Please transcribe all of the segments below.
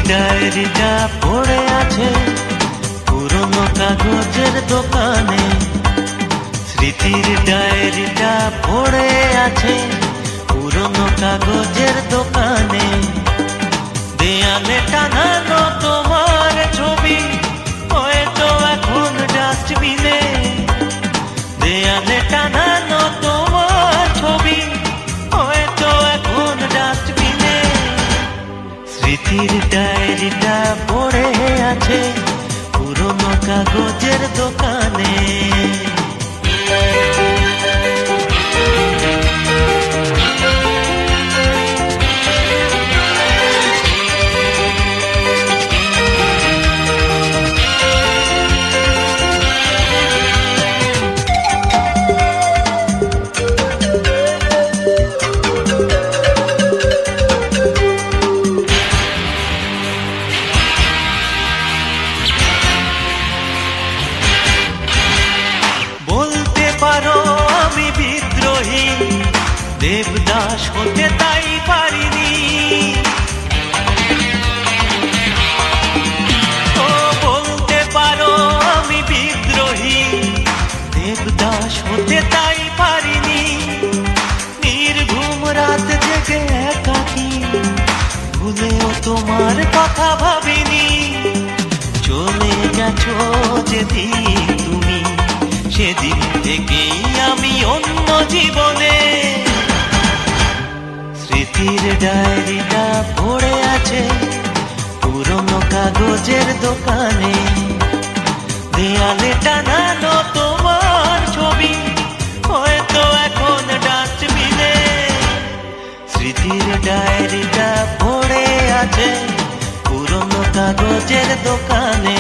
ডায়েরিটা পড়ে আছে পুরনো কাগজের দোকানে। স্মৃতির ডায়েরিটা পড়ে আছে পুরনো কাগজের দোকানে। দেয়ালে টানানো তোমার ছবি হয়তো এখন ডাস্টবিনে। দেয়ালে টানানো তোমার ছবি হয়তো এখন ডাস্টবিনে। স্মৃতির ডায়েরিটা পড়ে আছে পুরনো কাগজের দোকানে। দেবদাস হতে তাই পারিনি। ও বলতে পারো আমি বিদ্রোহী, দেবদাস হতে তাই পারিনি। নির্ঘুম রাত জেগে একাকী ভুলেও তোমার কথা ভাবিনি। চলে গেছো যেদিন তুমি, সেদিন থেকেই আমি অন্য জীবনে। স্মৃতির ডায়েরিটা পড়ে আছে পুরনো কাগজের দোকানে। দেয়ালে টানানো তোমার ছবি হয়তো এখন ডাস্টবিনে। স্মৃতির ডায়েরিটা পড়ে আছে পুরনো কাগজের দোকানে।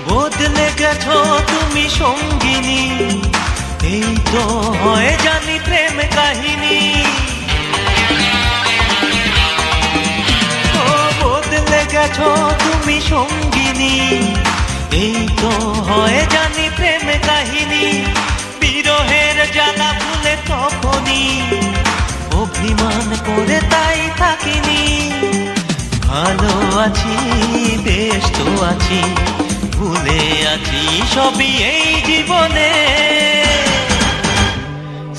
বদলে গেছো তুমি সঙ্গিনী, এই তো হয় জানি প্রেম কাহিনী। ও বদলে গেছো তুমি সঙ্গিনী, এই তো হয় জানি প্রেম কাহিনী। বিরহের জ্বালা ভুলে তখনই অভিমান করে তাই থাকিনি। ভালো আছি বেশ তো আছি, ভুলে আছি সবই এই জীবনে।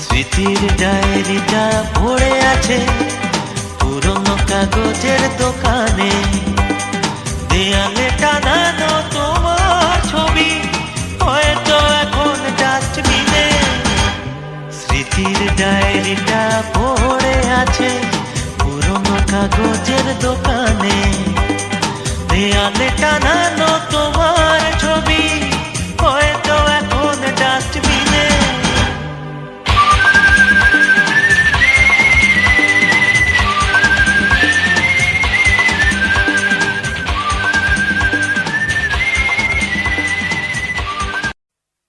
স্মৃতির ডায়েরিটা পড়ে আছে পুরনো কাগজের দোকানে। দেয়ালে টানানো তোমার ছবি হয়তো এখন ডাস্টবিনে। স্মৃতির ডায়েরিটা পড়ে আছে পুরনো কাগজের দোকানে। দেয়ালে টানানো তোমার ছবি হয়তো এখন ডাস্টবিনে।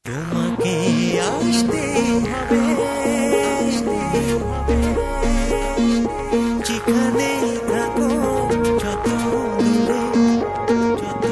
তোমাকে আসতে হবে যেখানে থাকো, যত দূরে যত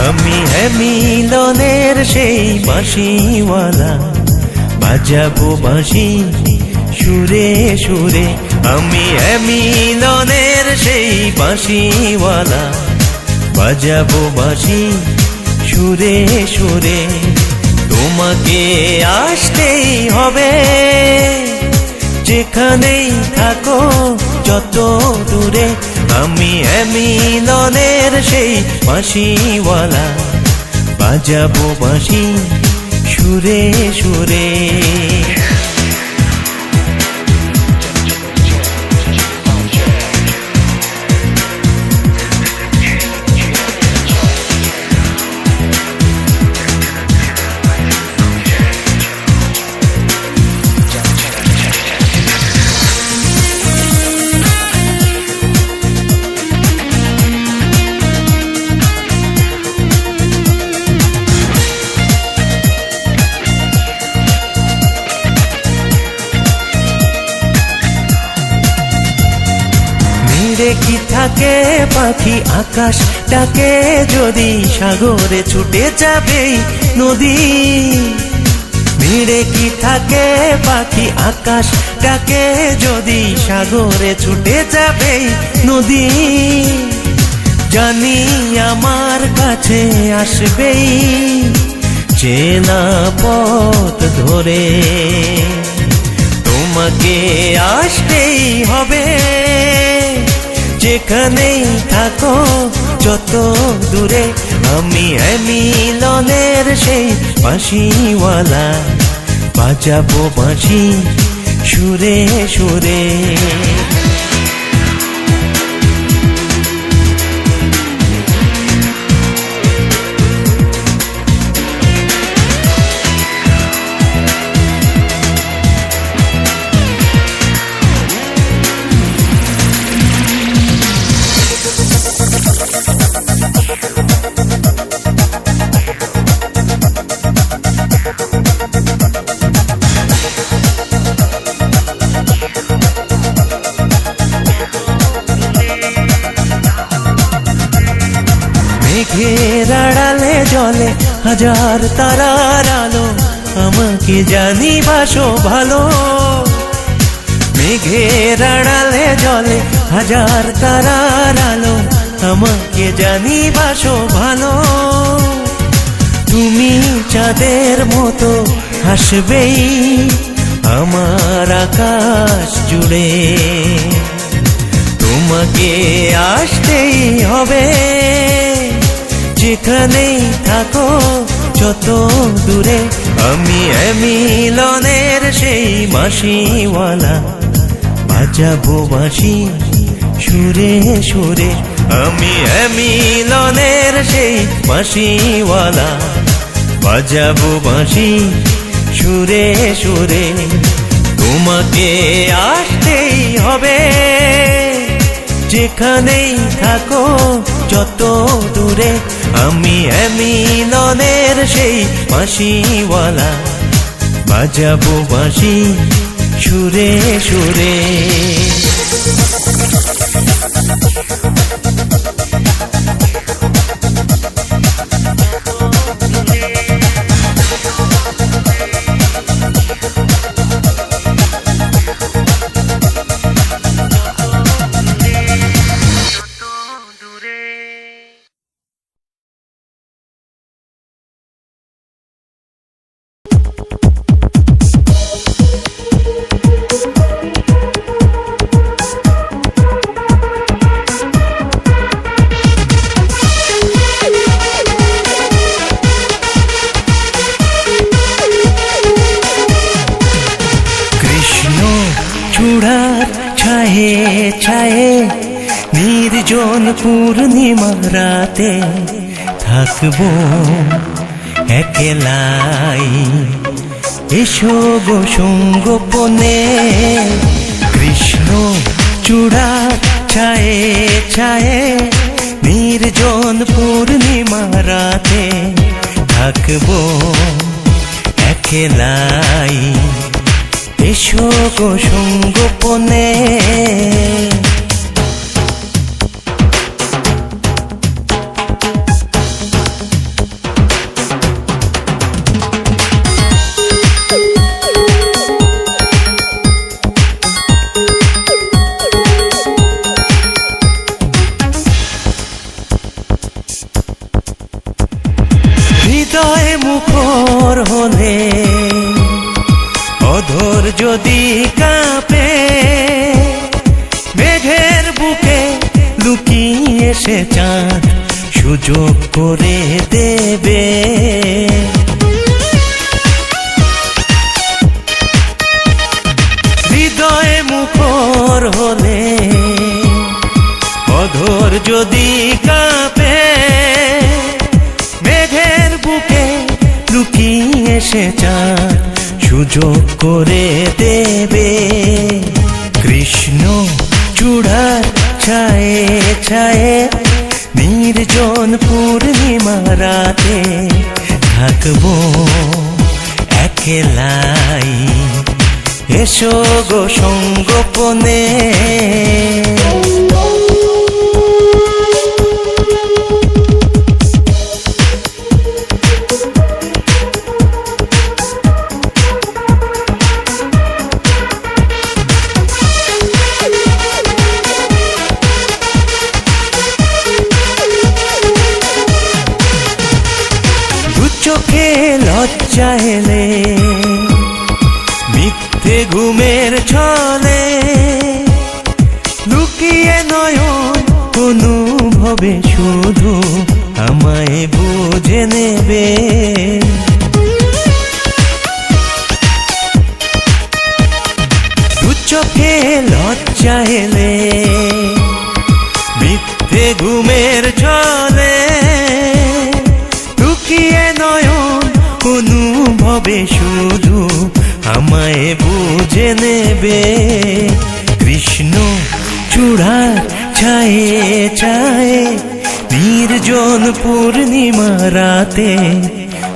আমি মিলনের সেই বাঁশিওয়ালা, বাজাবো বাঁশি সুরে সুরে। আমি মিলনের সেই বাঁশিওয়ালা, বাজাবো বাঁশি সুরে সুরে। তোমাকে আসতেই হবে যেখানেই থাকো, যত দূরে। আমি মিলনের সেই বাঁশিওয়ালা, বাজাবো বাঁশি সুরে সুরে। মিড়ে কি থাকে পাখি আকাশটাকে যদি সাগরে ছুটে যাবে নদী, মিড়ে কি থাকে পাখি আকাশটাকে যদি সাগরে ছুটে যাবে নদী, জানি আমার কাছে আসবেই চেনা পথ ধরে, তোমাকে আসতেই হবে যেখানেই থাকো যত দূরে। আমি মিলনের সেই বাঁশিওয়ালা, বাজাবো বাঁশি সুরে সুরে। মেঘের আড়ালে জলে হাজার তারার আলো, আমাকে জানি বাসো ভালো। মেঘের আড়ালে জলে হাজার তারার আলো, আমাকে জানি বাসো ভালো। তুমি চাঁদের মতো হাসবেই আমার আকাশ জুড়ে, তোমাকে আসতেই হবে যেখানেই থাকো যত দূরে। আমি মিলনের সেই বাঁশিওয়ালা, বাজাবো বাঁশি সুরে সুরে। আমি মিলনের সেই বাঁশিওয়ালা, বাজাবো বাঁশি সুরে সুরে। তোমাকে আসতেই হবে যেখানেই থাকো যত দূরে। আমি মিলনের সেই বাঁশিওয়ালা, বাজাবো বাঁশি সুরে সুরে। চূড়ার ছায়ে ছায়ে নির্জন পূর্ণিমা রাতে থাকবো একলাই, এসো গো সঙ্গোপনে। কৃষ্ণ চূড়ার ছায়ে ছায়ে নির্জন পূর্ণিমা রাতে থাকবো একলাই, এসো গো সঙ্গোপনে। হৃদয় মুখর হলে অধর যদি কাঁপে, মেঘের বুকে লুকিয়ে সে চাঁদ সুযোগ করে দেবে। হৃদয় মুখর হলে অধর যদি কাঁপে, মেঘের বুকে লুকিয়ে সে চাঁদ সুযোগ করে দেবে। কৃষ্ণ চূড়ার ছায়ে ছায়ে নির্জন পূর্ণিমা রাতে থাকবো একলাই, এসো গো সঙ্গোপনে। লজ্জা এলে মিথ্যে ঘুমের ছলে লুকিয়ে নয়ন অনুভবে শুধু আমায় বুঝে নেবে। দু চোখে লজ্জা এলে মিথ্যে ঘুমের ছলে লুকিয়ে নয়ন অনুভবে শুধু আমায় বুঝে নেবে। কৃষ্ণ চূড়ার ছায়ে ছায়ে নির্জন পূর্ণিমা রাতে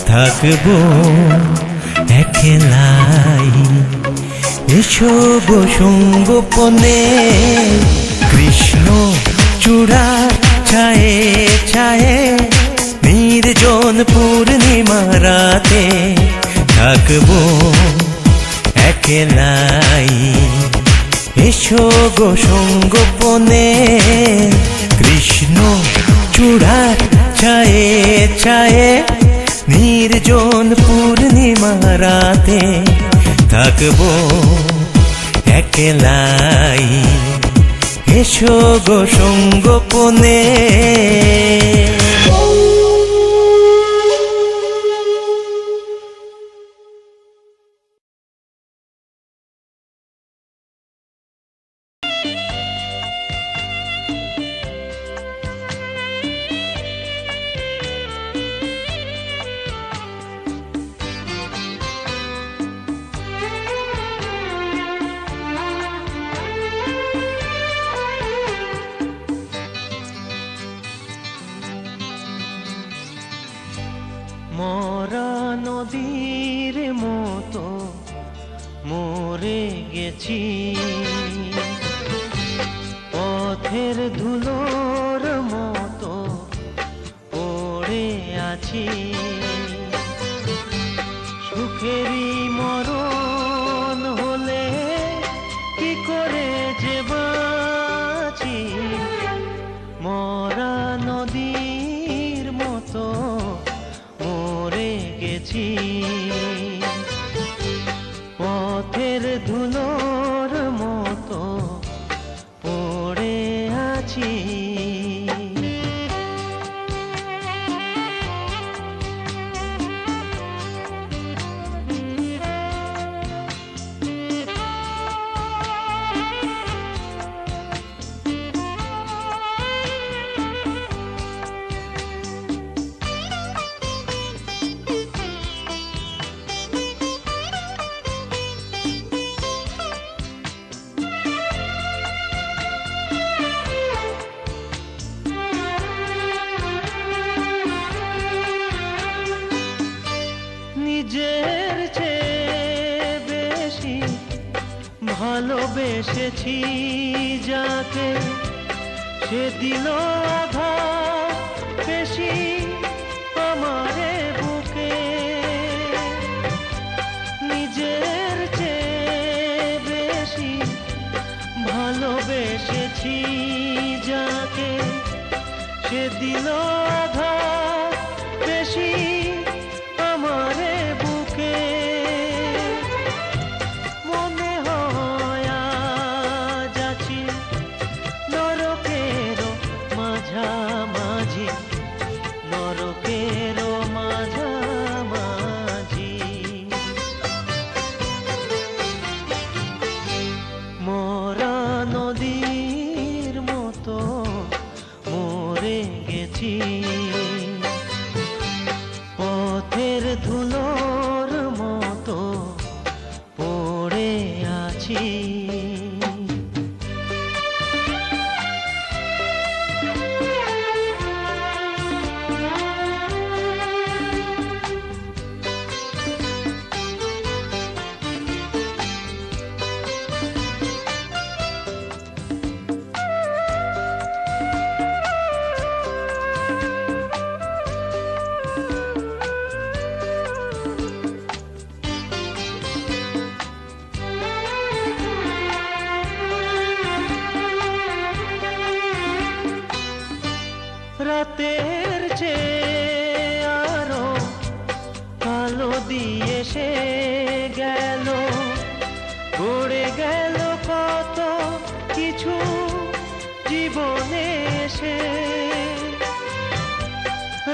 থাকবো একলাই, এসো গো সঙ্গোপনে। কৃষ্ণ চূড়ার ছায়ে ছায়ে নির্জন পূর্ণিমা রাতে থাকবো একলাই, এসো গো সঙ্গোপনে। কৃষ্ণ চূড়ার ছায়ে ছায়ে নির্জন পূর্ণিমা রাতে থাকবো একলাই, এসো গো সঙ্গোপনে। মরা নদীর মতো মরে গেছি, পথের ধুলোর মতো পড়ে আছি। সুখেরই মরণ হলে কি করে যে বাঁচি, মরা নদীর মতো মরে গেছি। পথের ধুলোর মতো পড়ে আছি। নিজের চেয়ে বেশি ভালোবেসেছি যাকে, সে দিল আঘাত বেশি আমারে বুকে। নিজের চেয়ে বেশি ভালোবেসেছি যাকে, সে দিল আঘাত বেশি আমারে বুকে। মনে হয় আজ আছি নরকের মাঝামাঝি, নরকের মাঝামাঝি। মরা নদীর মতো মরে গেছি। এসে গেল, গড়ে গেল কত কিছু জীবনে এসে।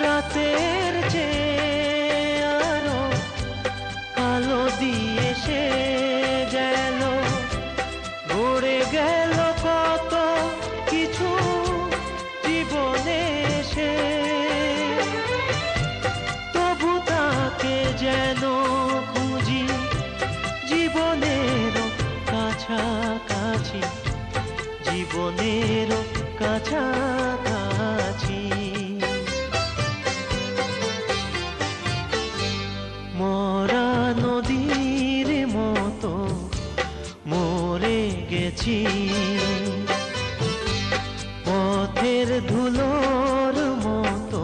রাতের চেয়ে আরো কালো দিয়ে এসে গেল, গড়ে গেল কত কিছু জীবনে এসে। তবু তাকে যেন খুঁজি জীবনের কাছাকাছি, জীবনের কাছাকাছি। মরা নদীর মতো মরে গেছি, পথের ধুলোর মতো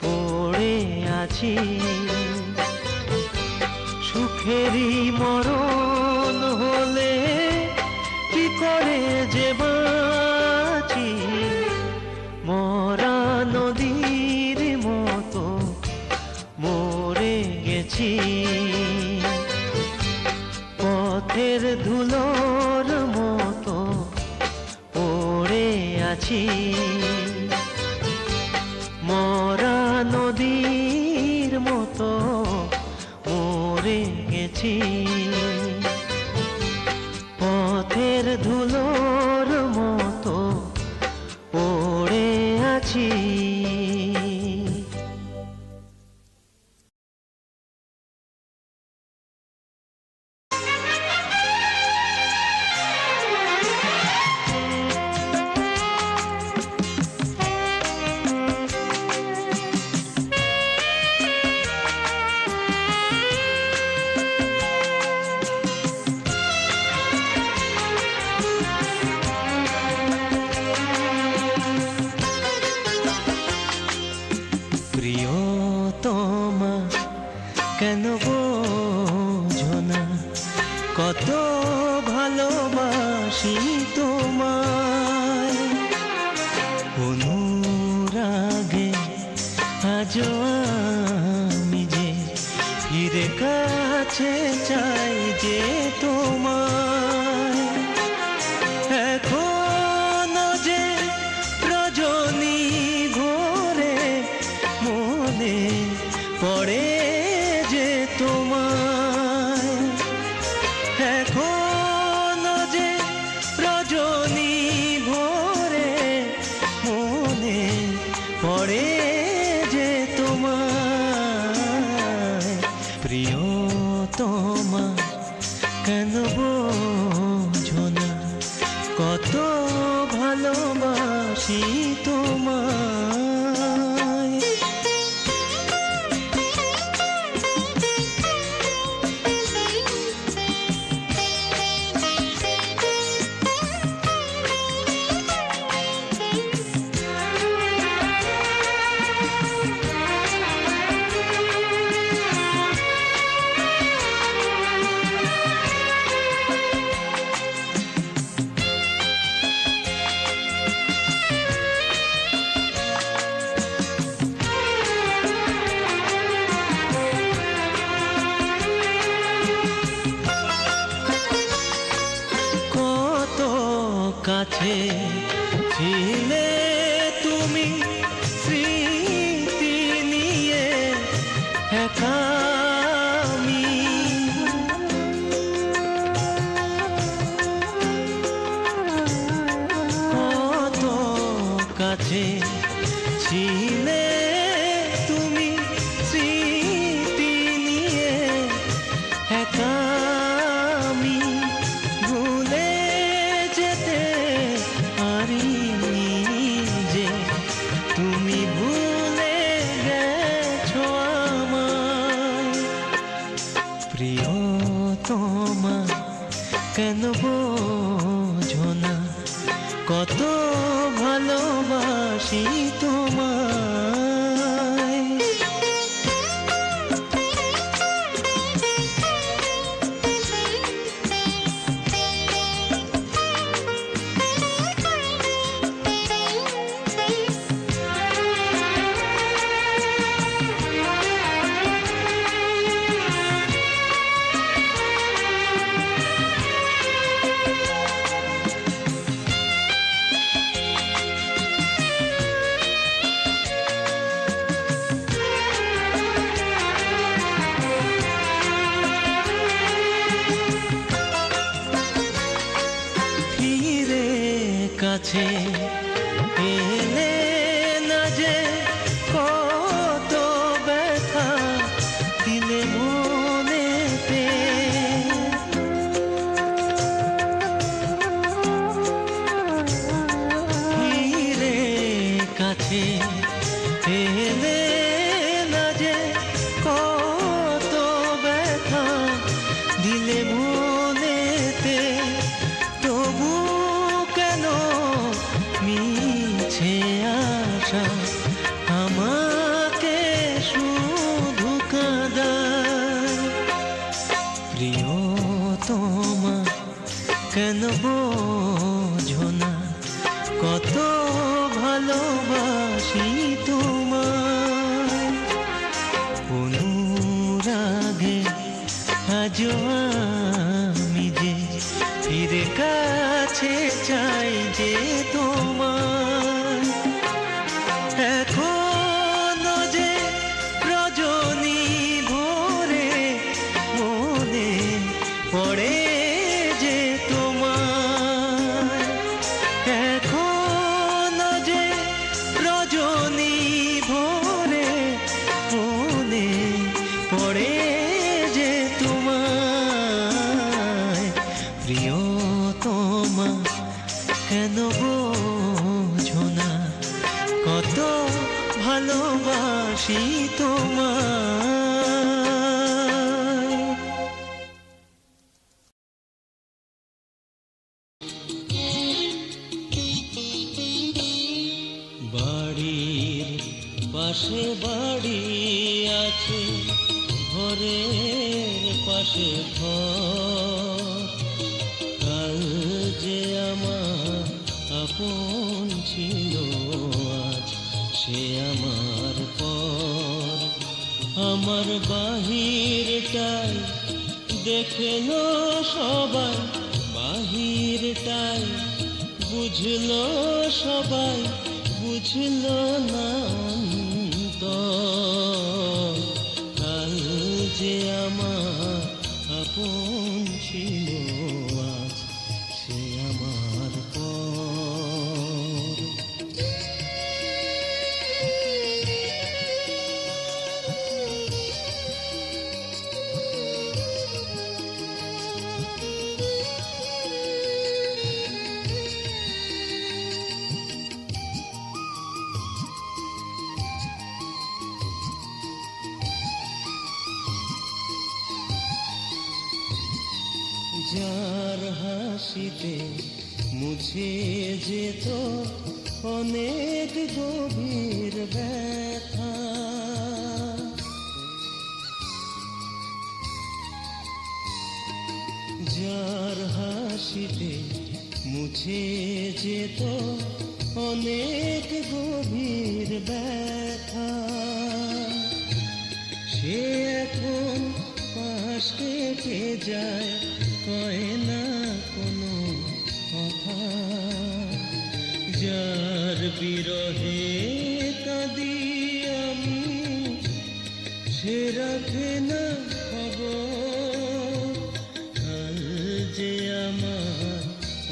পড়ে আছি। সুখেরই মরণ হলে কি করে যে বাঁচি, মরা নদীর মতো মরে গেছি, পথের ধুলোর মতো পড়ে আছি। মরা নদীর মতো মরে গেছি, পথের ধুলোর মতো পড়ে আছি। প্রিয়তমা কেন বোঝো না কত ভালোবাসি তোমায়। অনুরাগে আজও আমি যে ফিরে কাছে চাই যে তোমায়। এখনো যে রজনী ঘোরে মনে পড়ে যে তোমায়। এখনো যে রজনী ভোরে মনে পড়ে যে তোমায়। প্রিয়তমা কেন বোঝো না কত ভালোবাসি তোমায়। কাছে ছিলে তুমি স্মৃতি নিয়ে একা আমি। কত কাছে ছিলে তুমি স্মৃতি নিয়ে একা আমি। ভুলে যেতে পারিনি যে তুমি ভুলে গেছো আমায়। প্রিয়তমা কেন বোঝো না কত ভালোবাসি তোমায়। কাছে এলে না যে কত ব্যথা দিলে মনেতে। ফিরে কাছে এলে না যে কত ব্যথা দিলে মনেতে। তবু কেন মিছে আশা আমাকে শুধু কাঁদায়। প্রিয়তমা কেন বোঝো না কত ভালোবাসি তোমায়। অনুরাগে আজও আমি যে ফিরে কাছে চাই যে তোমার। এখনো যে রজনী ভোরে মনে পড়ে যে তোমার। এখনো যে রজনী ভোরে মনে পড়ে যে তোমায়। প্রিয়তমা কেন বোঝো না কত ভালোবাসি তোমায়। বাড়ির পাশে বাড়ি আছে, ঘরের পাশে ঘর। কাল যে আমার আপন ছিল আজ সে আমার পর। আমার বাহিরটাই দেখলো সবাই, বাহিরটাই বুঝলো সবাই, বুঝলো না অন্তর। কাল যে আমার আপন ছিল আজ সে আমার পর। যার হাসিতে মুছে যেত অনেক গভীর ব্যথা, যার হাসিতে মুছে যেত অনেক গভীর ব্যথা, সে এখন পাশ কেটে যায়, কয় না কোনো কথা। যার বিরহে কাঁদি আমি, সে রাখে না খবর। কাল যে আমার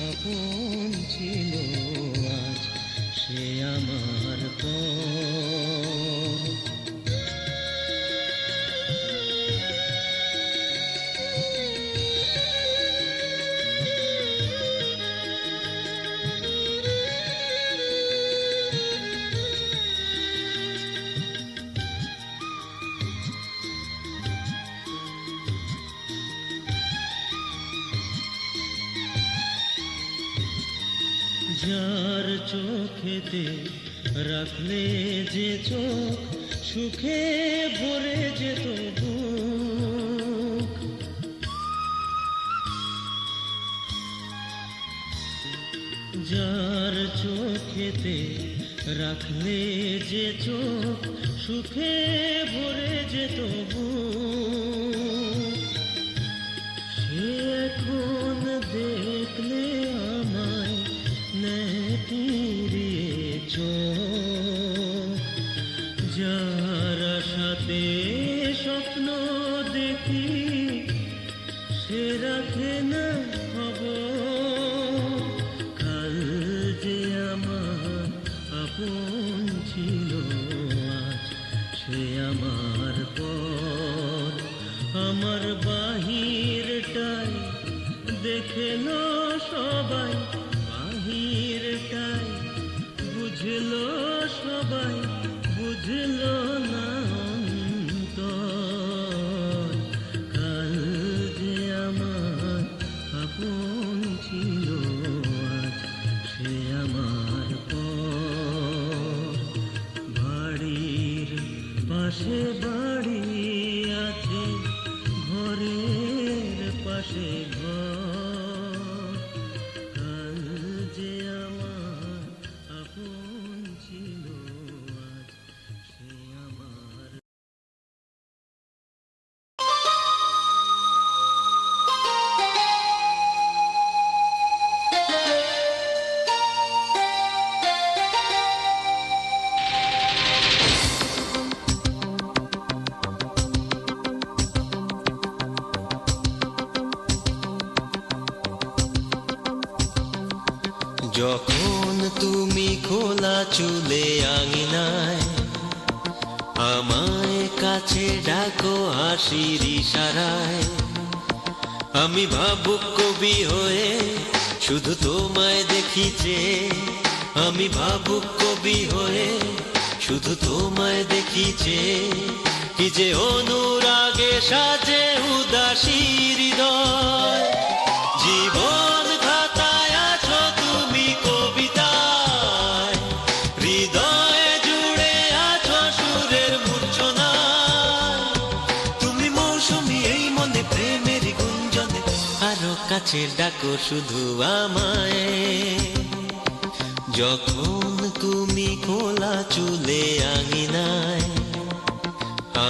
আপন ছিল আজ সে আমার পর। যার চোখেতে রাখলে যে চোখ সুখে ভরে যেত বুক, যার চোখেতে রাখলে যে চোখ সুখে ভরে যেত বুক, সে এখন দেখলে আমায় নেতিয়ে চোখ। যার সাথে স্বপ্ন দেখি সে রাখে না খবর। কাল যে সে বাড়ি আছে ঘরের পাশে ঘর, কাল যে আমার আপন ছিল আজ সে আমার। যখন তুমি খোলা চুলে আঙিনায় আমায় কাছে ডাকো হাসির ইশারায়, আমি ভাবুক কবি হয়ে শুধু তোমায় দেখিছে, আমি ভাবুক কবি হয়ে শুধু তোমায় দেখিছে, কি যে অনুরাগে সাজে উদাসী হৃদয়, জীবন খাতায় আছো তুমি কবিতায়, হৃদয়ে জুড়ে আছো সুরের মূর্ছনায়, তুমি মৌসুমী এই মনে প্রেমের গুঞ্জনে, আরো কাছে ডাকো শুধু আমায়। যখন তুমি খোলা চুলে আঙিনায়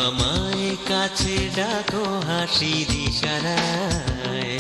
আমায় কাছে ডাকো হাসির ইশারায়।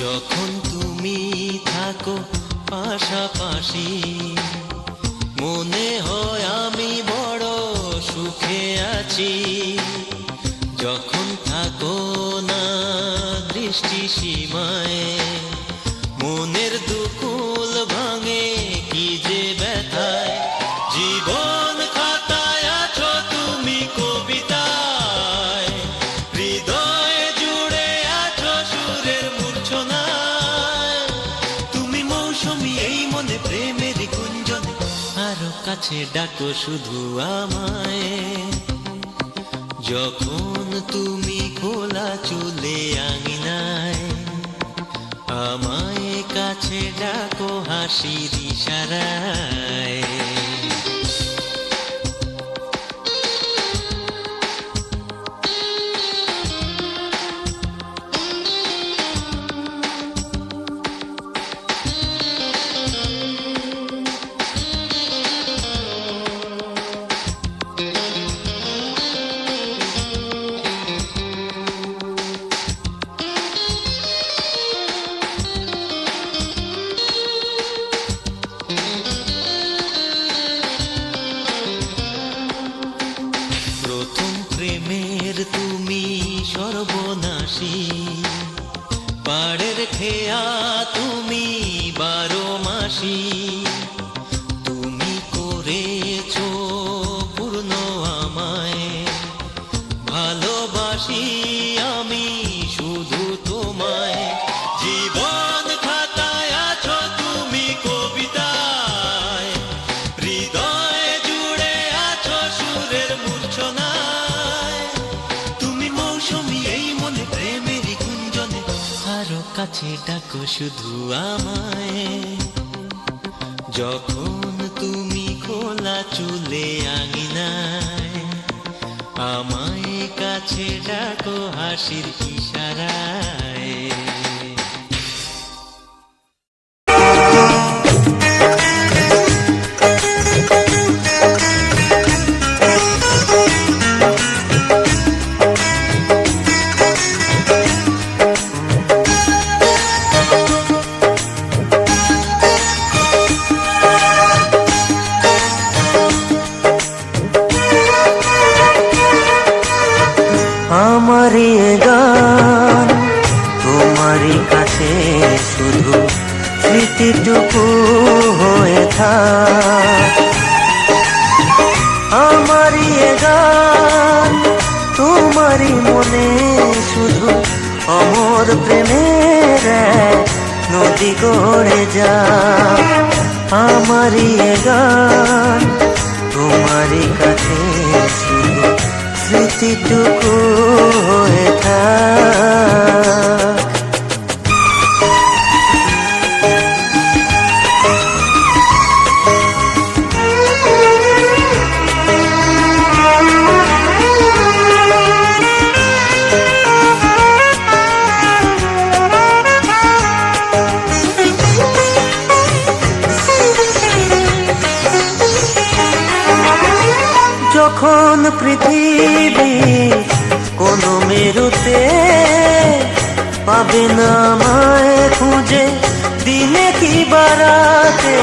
যখন তুমি থাকো পাশাপাশি মনে হয় আমি বড় সুখে আছি, যখন থাকো না দৃষ্টি সীমায় মনের দুকুল ভাঙে কি যে ব্যথায়, জীবন খাতায় আছো তুমি কবিতায়, হৃদয়ে জুড়ে আছো সুরের মূর্ছনায়, তুমি মৌসুমী এই মনে প্রেমের গুঞ্জনে, আরো কাছে ডাকো শুধু আমায়। যখন তুমি খোলা চুলে আঙিনায় আমায় কাছে ডাকো হাসির ইশারায়। প্রথম প্রেমের তুমি সর্বনাশী, পাড়ের খেয়া তুমি 12 মাসি, তুমি করেছো পূর্ণ আমায়, ভালোবাসি আমি শুধু তোমায়, জীবন খাতায় আছো তুমি কবিতায়, হৃদয়ে জুড়ে আছো সুরের মূর্ছনায়, তুমি মৌসুমী এই মনে প্রেমের গুঞ্জনে, আরো কাছে ডাকো শুধু আমায়। যখন তুমি খোলা চুলে আঙিনায় আমায় কাছে ডাকো হাসির ইশারায়। আমারি গান তোমারই কাছে শুধু স্মৃতিটুকু হয়ে থাক, আমারই এ গান তোমারই মনে শুধু অমর প্রেমের এক নদী গড়ে যা। আমারই এ গান তোমারই কাছে শুধু স্মৃতিটুকু হয়ে থাক। যখন পৃথিবী কোনো মেরুতে পাবে না আমায় খুঁজে দিনে কি বারাতে,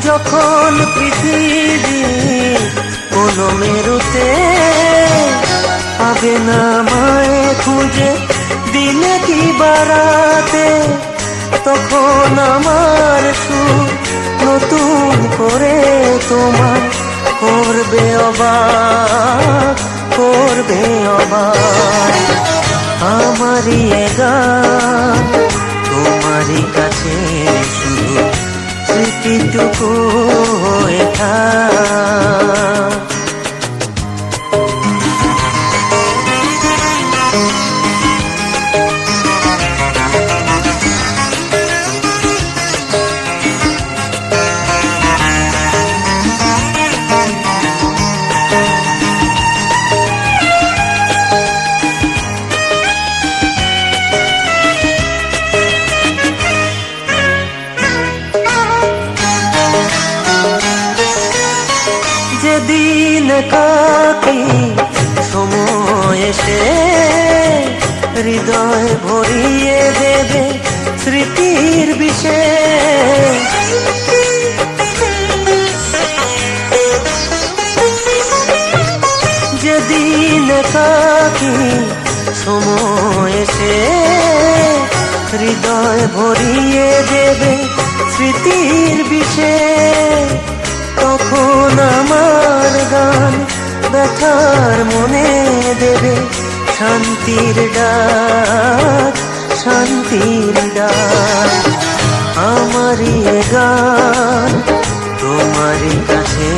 যখন পৃথিবী কোনো মেরুতে পাবে না আমায় খুঁজে দিনে কি বারাতে, তখন আমার সুর নতুন করে তোমার করবে অবাক, করবে অবাক। আমারই এ গান তোমারই কাছে শুধু স্মৃতিটুকু হয়ে থাক। যেদিন কাকি সময় এসে হৃদয় ভরিয়ে দেবে স্মৃতির বিষয়, যেদিন কাকি সময় এসে হৃদয় ভরিয়ে দেবে স্মৃতির বিষয়, তখন আমার গান ব্যথার মনে দেবে শান্তির ডাক, শান্তির ডাক। আমারই এ গান তোমারই কাছে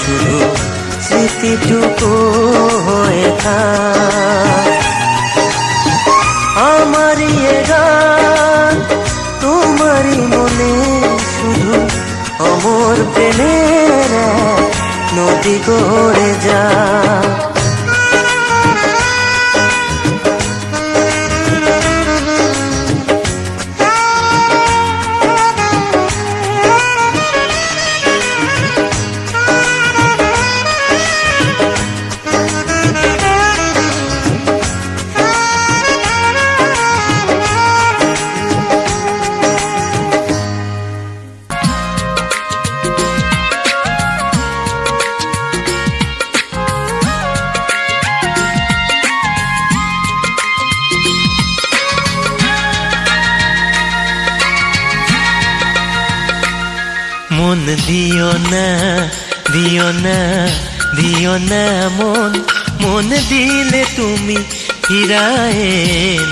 শুধু স্মৃতিটুকু হয়ে থাক। আমারই এ গান তোমারই মনে শুধু অমর প্রেমের এক নদী গড়ে যা। মন দিও না, দিও না, দিও না মন, মন দিলে তুমি ফিরায়ে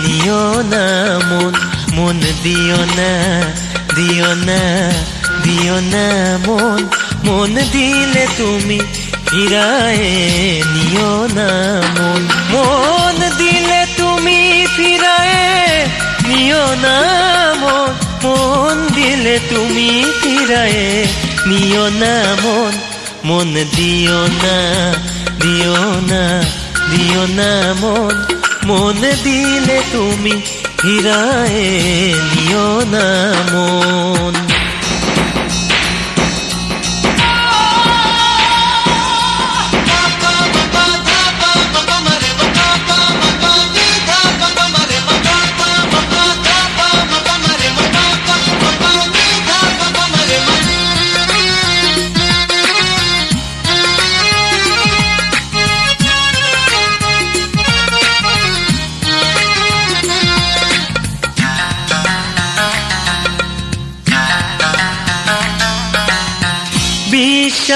নিও না মন। মন দিও না, দিও না, দিও না মন, মন দিলে তুমি ফিরায়ে নিও না মন। মন দিলে তুমি ফিরায়ে নিও না মন, মন দিলে তুমি ফিরায়ে নিও না মন। মন দিও না, দিও না, দিও না মন, মন দিলে তুমি ফিরায়ে নিও না মন।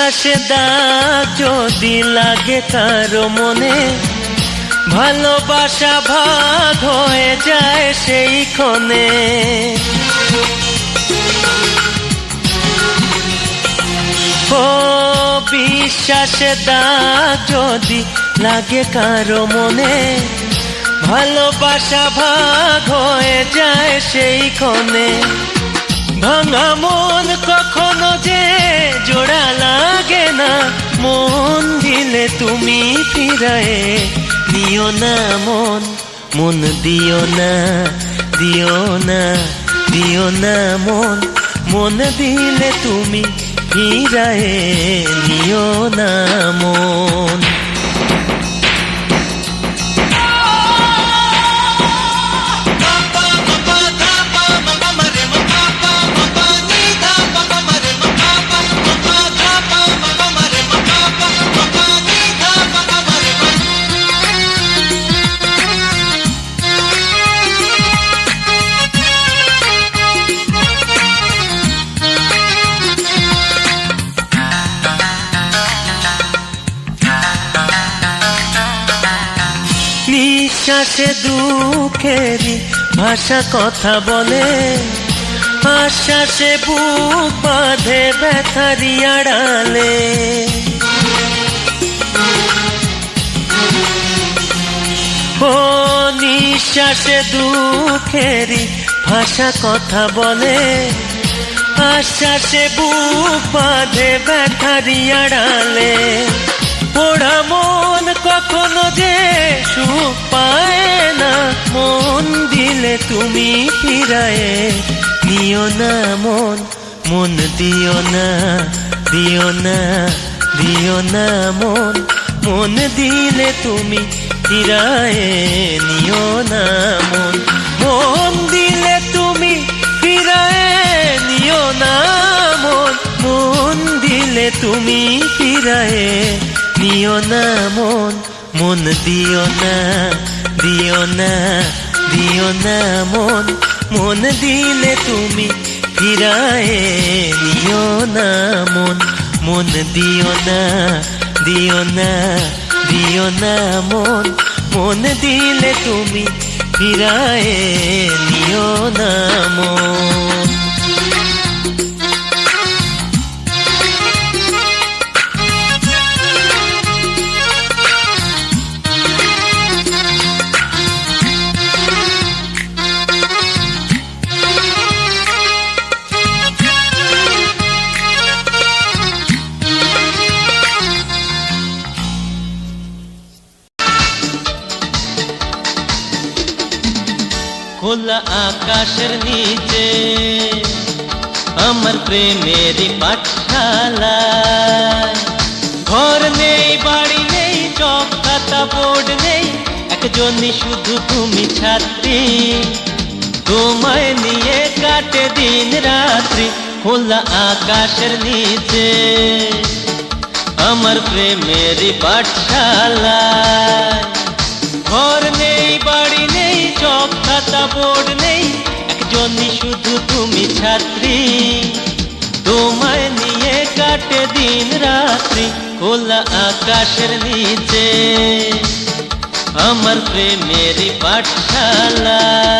নিঃশ্বাসে দাগ যদি লাগে কারো মনে, ভালোবাসা ভাগ হয়ে যায় সেই ক্ষণে। ও বিশ্বাসে দাগ যদি লাগে কারো মনে, ভালোবাসা ভাগ হয়ে যায় সেই ক্ষণে। ভাঙা মন কখনো যে জোড়া লাগে না, মন দিলে তুমি ফিরায়ে নিও না মন, মন দিও না, দিও না, দিও না মন, মন দিলে তুমি ফিরায়ে নিও না মন। নিঃশ্বাসে দুঃখেরই ভাষা কথা বলে, আশ্বাসে বুক বাঁধে ব্যথারি আড়ালে। ও নিঃশ্বাসে দুঃখেরই ভাষা কথা বলে, আশ্বাসে বুক বাঁধে ব্যথারি আড়ালে। পোড়া মন কখনো যে সুখ পায় না, মন দিলে তুমি ফিরায়ে নিও না মন, মন দিও না, দিও না, দিও না মন, মন দিলে তুমি ফিরায়ে নিও না মন, মন দিলে তুমি ফিরায়ে নিও না মন, মন দিলে তুমি ফিরায়ে নিও না মন, মন দিও না, দিও না, দিও না মন, মন দিলে তুমি ফিরায়ে নিও না মন, মন দিও না, দিও না, দিও না মন, মন দিলে তুমি ফিরায়ে নিও না মন। খোলা আকাশের নিচে আমার প্রেমেরই পাঠশালায়, ঘর নেই বাড়ি নেই চক খাতা বোর্ড নেই, একজনই শুধু তুমি ছাত্রী, তোমায় নিয়ে কাটে দিন রাত্রি। খোলা আকাশের নিচে আমার প্রেমেরই পাঠশালায়, ঘর নেই বাড়ি নেই চক খাতা বোর্ড নেই, একজনই শুধু তুমি ছাত্রী, তোমায় নিয়ে কাটে দিন রাত্রি। খোলা আকাশের নিচে আমার প্রেমেরই পাঠশালায়।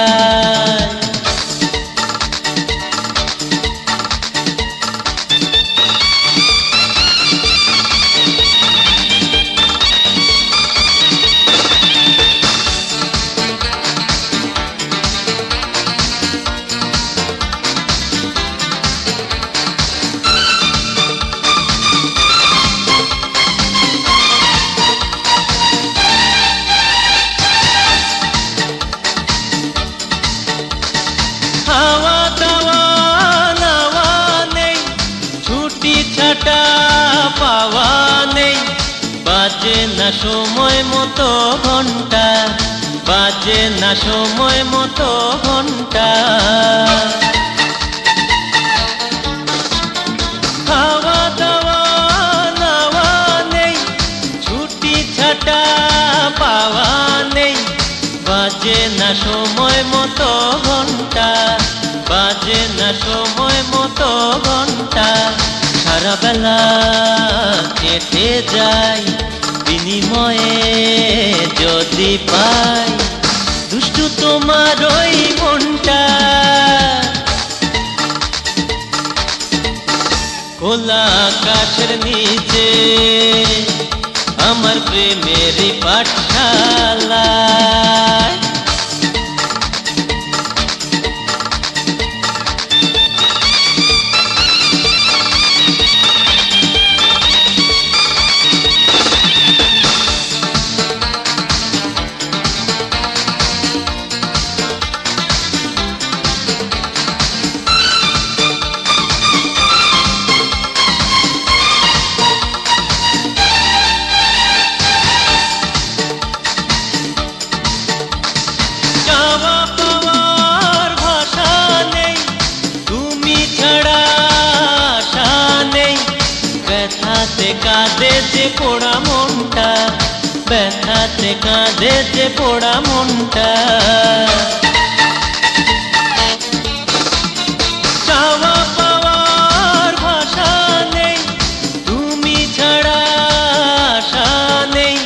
পাওয়া নেই, বাজে না সময় মতো ঘন্টা, বাজে না সময় মতো ঘন্টা। খাওয়া দাওয়া নাওয়া নেই, ছুটি ছাটা পাওয়া নেই, বাজে না সময় মতো ঘন্টা, বাজে না সময় মতো ঘন্টা। সারা বেলা কেটে যায় বিনিময়ে যদি পাই দুষ্টু তোমার ওই মনটা। খোলা আকাশের নিচে আমার প্রেমের পাঠশালা। ব্যথাতে কাঁদে যে পোড়া মনটা, ব্যথাতে কাঁদে যে পোড়া মনটা। চাওয়া পাওয়ার ভাষা নেই, তুমি ছাড়া আশা নেই।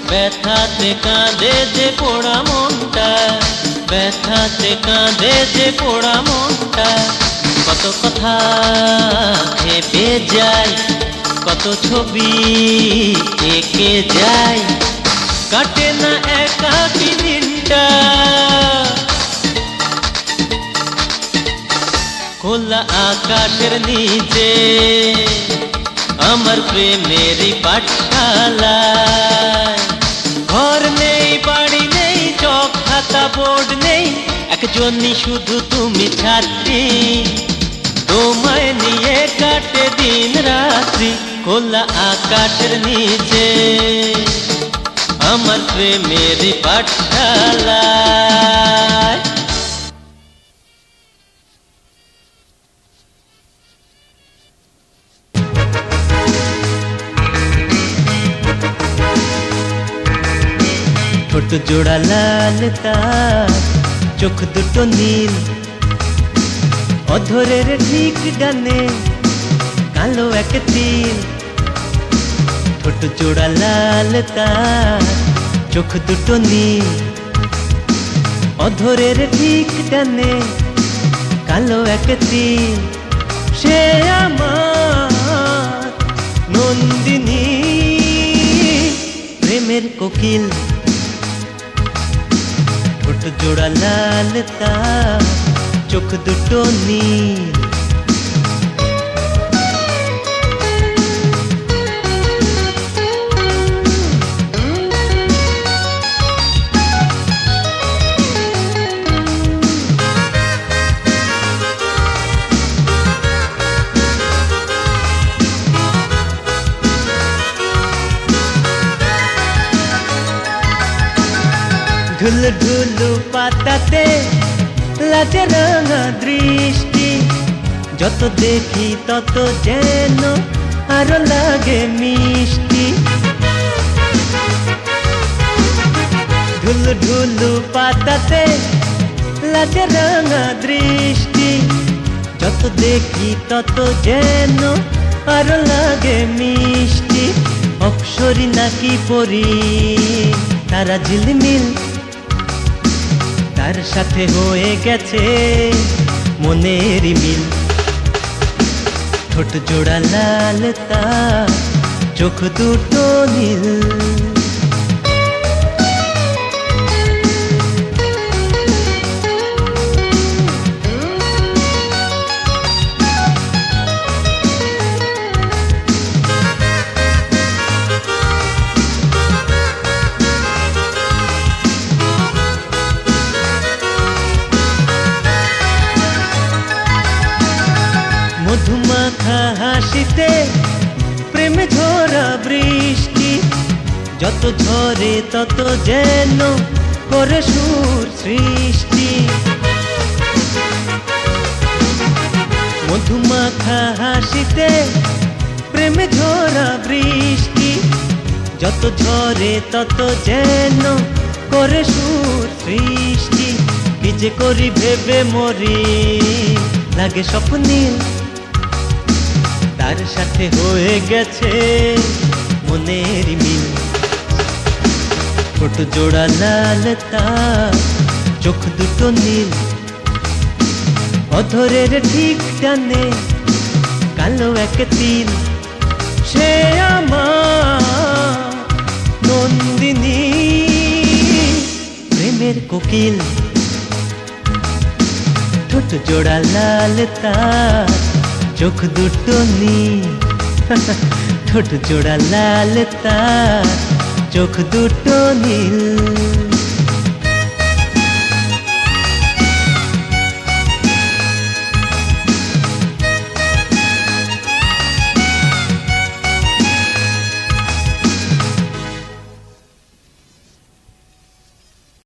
ব্যথাতে কাঁদে যে পোড়া মনটা, ব্যথাতে কাঁদে যে পোড়া মনটা। কত কথা ভেবে যায়, কত ছবি এঁকে যায়, কাটে না একাকী দিনটা। খোলা আকাশের নিচে আমার প্রেমের পাঠশালায়। ঘর নেই, বাড়ি নেই, চক খাতা বোর্ড নেই, একজনই শুধু তুমি ছাত্রী। তোমায় নিয়ে কাটে দিন রাত্রি খোলা আকাশের নিচে আমার প্রেমের পাঠশালায়। ছোট জোড়া লাল তার, চোখ দুটো নীল, অধরের ঠিক ডানে কালো এক তিল। ছোট জোড়া লাল তার, চোখ দুটো নীল, অধরের ঠিক ডানে কালো এক তিল। সে আমার নন্দিনী, প্রেমের কোকিল। ছোট জোড়া লাল তার, চোখ দুটো নীল। ঢুলু ঢুলু পাতাতে লাজে রাঙা দৃষ্টি, যত দেখি তত যেন আরো লাগে মিষ্টি। ঢুলু ঢুলু পাতাতে লাজে রাঙা দৃষ্টি, যত দেখি তত যেন আরো লাগে মিষ্টি। অপ্সরী নাকি পরি তারা ঝিলমিল, তার সাথে হয়ে গেছে মনের মিল। ছোট জোড়া লাল তার, চোখ দুটো নীল। মধুমাখা হাসিতে প্রেমে ঝরা বৃষ্টি, যত ঝরে তত যেন করে সুর সৃষ্টি। মধুমাখা হাসিতে প্রেমে ঝরা বৃষ্টি, যত ঝরে তত যেন করে সুর সৃষ্টি। কি যে করি ভেবে মরি, লাগে স্বপ্নীল, তার সাথে হয়ে গেছে মনের মিল। ঠোঁট জোড়া লাল তার, চোখ দুটো নীল, অধরের ঠিক টানে কালো এক তিল। সে আমার নন্দিনী, প্রেমের কোকিল। ঠোঁট জোড়া লাল তার, চোখ দুটো নীল, ঠোঁট জোড়া লাল তার, চোখ দুটো নীল।